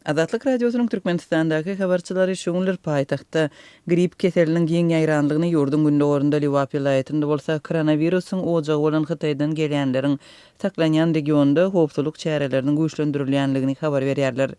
Azatlyk radiosynyň Türkmenistandaky habarçylary şoňlar paýtagtda grip keseliniň giň ýaýranlygyny ýurdun gündegorunda Lebapda vilayetinde bolsa koronawirusyň ojagy bolan Hytaýdan gelýänleriň saklanýan regionda howpsuzlyk şerleriniň güýçlendirilýänligini habar berýärler.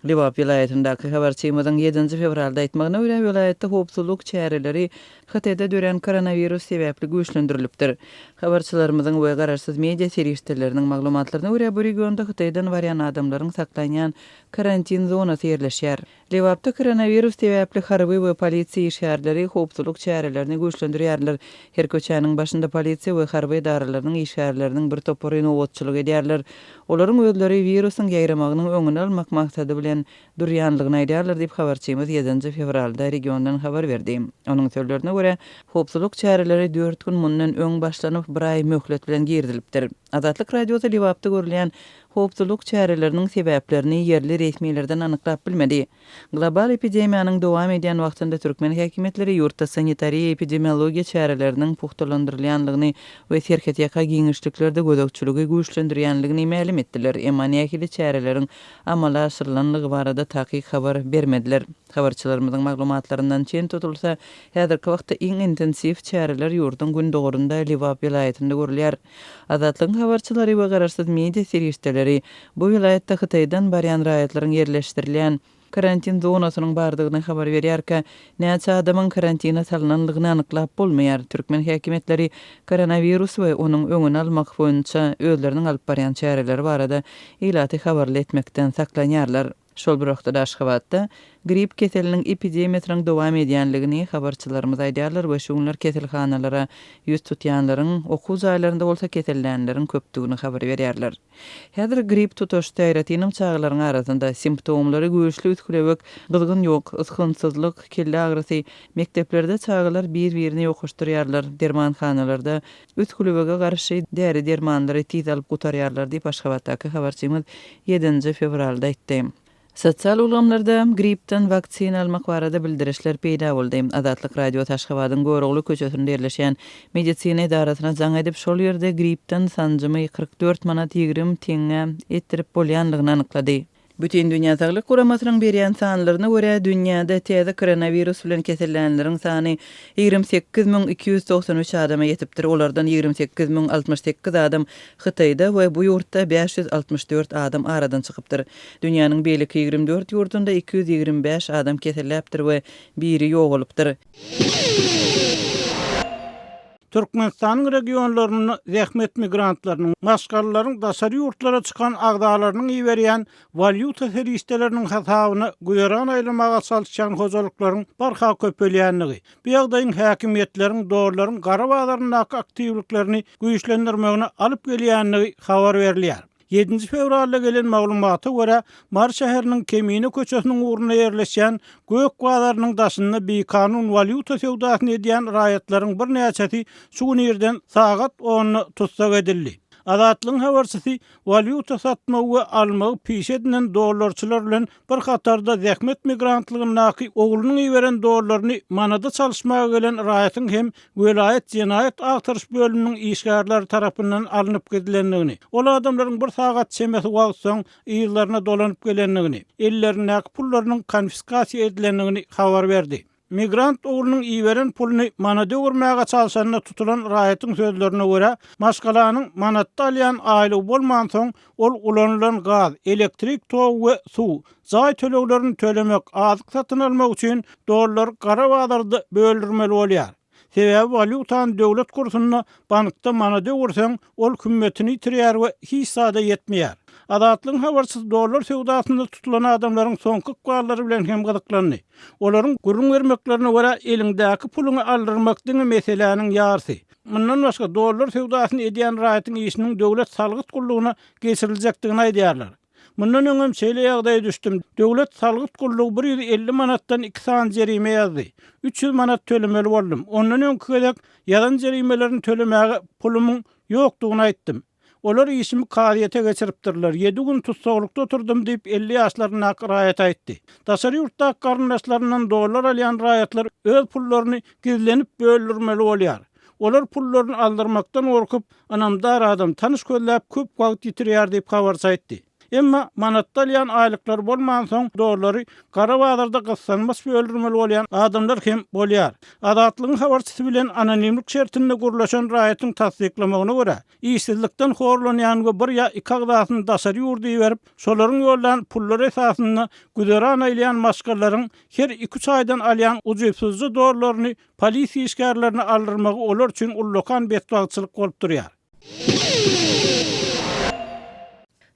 Lebapda vilayetindaky habarçymyzyň 7 fevralda aýtmagyna görä vilayetde howpsuzlyk şerleri Hytaýda dören koronawirus sebäpli güýçlendirilipdir. Habarçylarymyzyň we gararsyz media serişdirleriniň maglumatlaryna görä bu regionda Hytaýdan barýan adamlaryň saklanýan karantin zonasy ýerleşýär. Lebapda koronavirus sebäpli harby we polisiýa şerleri howpsuzlyk şerlerini güýçlendirýärler. Her köçäniň başynda polisiýa we harby idaralarynyň işgärleriniň bir topory nowatçylyk edýärler. Olaryň özleri virusyň ýaýramagynyň öňüni almak maksady bilen durýanlygyny aýdýarlar diýip habarçymyz 7 fevralda regiondan habar berdi. Onuň sözlerine görä howpsuzlyk şerleri 4 gün mundan öň başlanyp bir ay möhlet bilen girdilipdir. Azatlyk radiosy Lebapda görülen howpsuzlyk şerleriniň sebäplerini ýerli resmiýetlerden anyklap bilmedi. Global epidemiýanyň dowam edýän wagtynda Türkmen häkimetleri ýurtda sanitariýa epidemiologiýa şerleriniň puhtalandyrylýanlygyny we serket ýaka giňişliklerde gödökçüligi güýçlendirýänligini ma'lum etdiler. Emma nähili şerleriň amala aşyrylanlygy barada takyk habar bermediler. Habarçylarymyzyň maglumatlaryndan çen tutulsa, häzirki wagtda iň intensiv şerler ýurdun gündegorunda Lebapda vilayetinde görülýär. Azatlyk habarçylary we gararsyz media serişdirleri bu vilayetde Hytaýdan barýan raýatlaryň ýerleşdirilýän karantin zonasynyň bardygyny habar berýärkä, näçe adamyň karantina salynanlygyny anyklap bolmaýar. Türkmen häkimetleri koronawirus we onuň öňüni almak boýunça özleriniň alyp barýan çäreleri barada ilaty habarly etmekden saklanýarlar. Şol bir wagtda Aşgabatda grip keseliniň epidemiýasynyň dowam edýänligini habarçylarymyz aýdýarlar we şoňlar keselhanalara ýüz tutýanlaryň okuw jaýlarynda bolsa kesellänleriň köpdigini habar berýärler. Häzir grip tutuşdy ýaratynyň çağlaryň arasynda simptomlary güýçli ütkülebek, gyzgyn ýok, ysgynsyzlyk, kelle agrysy, mekteplerde çağlar bir-birini ýokuşdurýarlar, dermanhanalarda ütkülebege garşy däri dermanlary tiz alyp gutarýarlar diýip Aşgabatdaky habarçymyz 7 fevralda aýtdy. Sosial ulamlarda gripden vaksina almak barada bildirişler peýda boldy. Azatlyk radio Aşgabatyň Gorogly köçesinde ýerleşýän medisina idarasyna jaň edip şol ýerde gripden sanjymy 44 manat 20 tiňe etdirip bolýanlygyny anyklady. Bütün Dünya Sağlyk Guramasynyň berýän sanlaryna görä dünýäde täze koronavirus bilen kesellänleriň sany 28293 adama ýetipdir. Olardan 28068 adam Hytaýda we bu ýurtda 564 adam aradan çykypdyr. Dünýäniň beýleki 24 ýurtunda 225 adam keselläpdir we biri ýogalypdyr. Türkmenistanyň regionlaryny zähmet migrantlarynyň maşgalaryň daşary ýurtlara çykan agdalarynyň iberýän valyuta ferişdeleriniň hasabyny guýaran aýlamaga çalışan hojalyklaryň barha köpelýänligi, bu ýagdaýyň häkimetleriň dollaryň gara bazaryndaky aktiwliklerini güýçlendirmegine alyp gelýänligi habar berilýär. 7 fevralda gelen maglumata görä Mar şäheriniň Kemine köçesiniň uğruna ýerleşýän gök bazarynyn daşynda beýkanun valyuta sewdasyny edýän raýatlaryň bir näçesi şu ýerden sagat 10 tutsak edildi. Azatlyň habarçysy valyuta satmagy we almagy piş edilen dollarçylar bilen bir hatarda zähmet migrantlygyny ogluň iberen dollaryny manada çalışmaga gelen raýatyň hem vilayet jenaýat agtyryş bölüminiň işgärleri tarapyndan alınıp gedilenligini, ol adamlaryň bir sagat çemesi wagt soň ýyllaryna dolanyp gelenligini, ellerine pullarynyň konfiskasiýa edilenligini habar berdi. Migrant ogluň iberen puluny manada öwürmäge çalışanyna tutulan raýatyň sözlerine görä, maşgalanyň manatda alýan aýly bolman soň ol ulanylan gaz, elektrik, tog we suw, jaý töleglerini tölemek, azyk satyn almak üçin dollar gara bazarda böldürmeli bolýar. Sebäbi valyutany döwlet kursyna bankda manada öwürseň ol kümmetini ýitirýär we hiç sada ýetmeýär. Azatlyň habarçysy dollar sewdasynda tutulan adamlaryň soňky gallary bilen hem gyzyklandy. Olaryň gurrun vermeklerine görä elindäki puluny aldyrmak diňe meseleniň ýarsy. Mundan başga dollar sewdasyny edýän raýatyň işiniň döwlet salgyt gullugyna geçiriljekdigini aýdýarlar. Mundan öňem şeýle ýagdaýa düşdüm. Döwlet salgyt gullugy 150 manatdan 2 san jerime ýazdy. 300 manat tölemeli boldum. Ondan öňki ýalan jerimelerini tölemäge pulumyň ýokdugyny aýtdym. Olar işimi karyete geçiripdirler. 7 gün tutsaglykda oturdum diýip 50 ýaşlaryna raýat aýtdy. Daşary ýurtda garyndaşlaryndan dollar alýan raýatlar öz pullaryny gizlenip bölürmeli bolýar. Olar pullaryny aldyrmakdan gorkup, anamdar adam tanış köllep köp wagt ýitirýär diýip habar aýtdy. Emma manatdalyan aýlyklar bolman soň dollary gara bazarda gyssanmas öldürmeli bolýan adamlar hem bolýar. Adatlygyň habarçysy bilen anonimlik şertinde gurlaşan Raýatyň tasdiklamagyna görä, işsizlikden horlanýan bir ya iki agdasyny dasary ýurdy berip, şolaryň ýoldan pullar esasyny güderan aýlayan maşgalaryň her 2-3 aýdan alýan howpsuzlyk dollaryny polisiýa işgärlerini aldyrmagy olar üçin ullukan betbagtçylyk bolup durýar.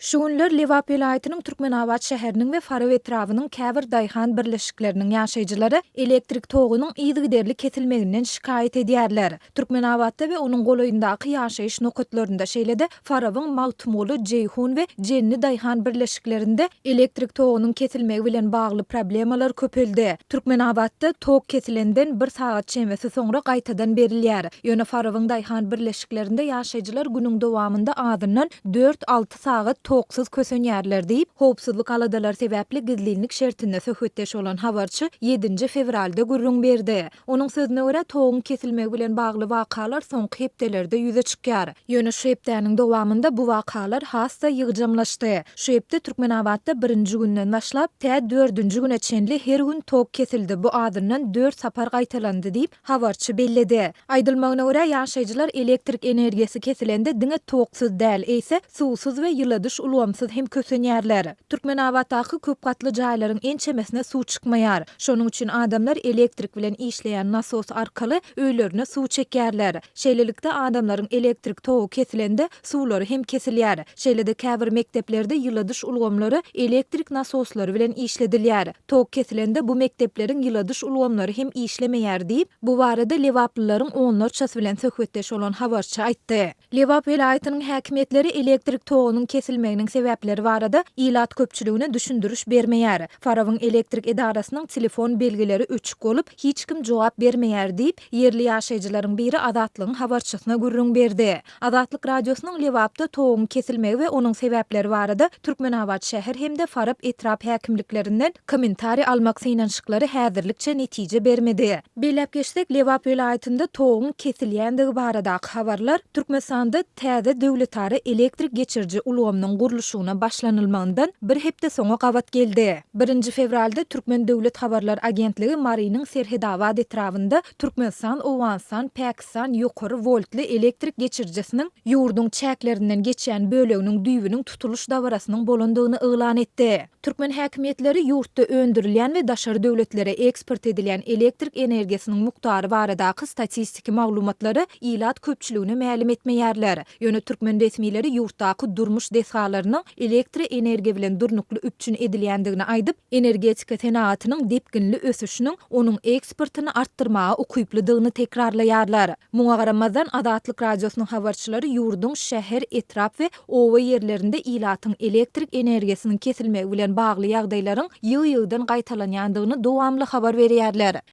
Şu günler Lebapda vilayatynyň Türkmenabad şäheriniň we Farabyň etrawynyň käbir daýhan birleşikleriniň ýaşaýjylary elektrik togunyň ýzygiderli kesilmeginden şikaýat edýärler. Türkmenabadda we onuň golaýyndaky ýaşaýyş nokatlarynda şeýlede Farabyň, Maltumolu, Jeýhun we Jenni daýhan birleşiklerinde elektrik togunyň kesilmegi bilen bagly problemalar köpeldi. Türkmenabadda tog kesilenden 1 saat çemesi soňra gaýtadan berilýär. Ýöne Farabyň daýhan birleşiklerinde ýaşaýjylar günüň dowamında azyndan 4-6 saat togsuz kösenýärler diýip howpsuzlyk aladalar sebäpli gizlilik şertinde söhbetdeş olan habarçy 7 fevralda gürrüň berdi. Onuň sözüne görä toguň kesilmegi bilen bagly wakalar soňky hepdelerde ýüze çykýar. Ýöne şu hepdäniň dowamında bu wakalar hassa ýygjamlaşdy. Şu hepde Türkmenabadda 1-nji günden başlap tä 4-nji güne çenli her gün tog kesildi. Bu adyndan 4 sapar gaýtalandy diýip habarçy belledi. Aýdylmagyna görä ýaşaýjylar elektrik energiýesi kesilende diňe togsuz däl, eýse suwsuz we ýyladyş ulgamsız hem kösenýärler. Türkmenabaddaky köp gatly jaýlaryň en çemesine suw çykmaýar. Şonuň üçin adamlar elektrik bilen işleýän nasos arkaly öýlerine suw çekýärler. Şeýlelikde adamlaryň elektrik togu kesilende suwlary hem kesilýär. Şeýlede käbir mekdeplerde ýyladyş ulgamlary elektrik nasoslary bilen işledilýär. Tog kesilende bu mekdepleriň ýyladyş ulgamlary hem işlemeýär diýip bu barada Lebaplylaryň onlarçasy bilen söhbetdeş olan habarçy aýtdy. Lebapda vilayatynyň häkimetleri elektrik togunyň kesilmeginiň sebäpleri barada ilat köpçüligine düşündürüş bermeýär. Farabyň elektrik edarasynyň telefon belgileri öçük bolup hiç kim jogap bermeýär diýip yerli ýaşaýjylaryň biri Adatlygyň habarçysyna gürrüň berdi. Adatlyk radiosynyň Lebapda toguň kesilmegi we onuň sebäpleri barada Türkmenabad şäher hemde Farabyň etrap häkimliklerinden kommentari almak synanşyklary häzirlikçe netije bermedi. Belläp geçsek Lebapda vilayatynda toguň kesilýändigi baradaky habarlar Türkmenistanda täze döwletary elektrik geçirji ulgamynyň guruluşuna başlanylmagyndan bir hepde soňa gabat geldi. 1 fevralda Türkmen Döwlet Habarlar Agentligi Marynyň Serhedabad etrawynda Türkmenistan, Owanstan, Pakistan ýokary voltly elektrik geçirjesiniň ýurduň çäklerinden geçýän böleginiň düýbüniň tutuluş dawrasynyň bolandygyny eglan etdi. Türkmen häkimetleri ýurtda öndürilýän we daşary döwletlere eksport edilýän elektrik energiýasiniň mukdary baradaky statistiki maglumatlary ilat köpçüligine mälim etmeýärler. Ýöne Türkmen resmileri ýurtdaky durmuş desalarynyň elektrik energiýa bilen durnukly üçin edilýändigini aýdyp, energetika senatynyň depginli ösüşiniň onuň eksportyny artdyrmaga ukyplydygyny tekrarlaýarlar. Muňa garamazdan Adatlyk radiosynyň habarçylary ýurduň şäher etrap we owa ýerlerinde ilatyň elektrik energiýasiniň kesilmegi bilen bagly ýagdaýlaryň ýyl-ýyldan gaýtalanýandygyny dowamly habar berýärler.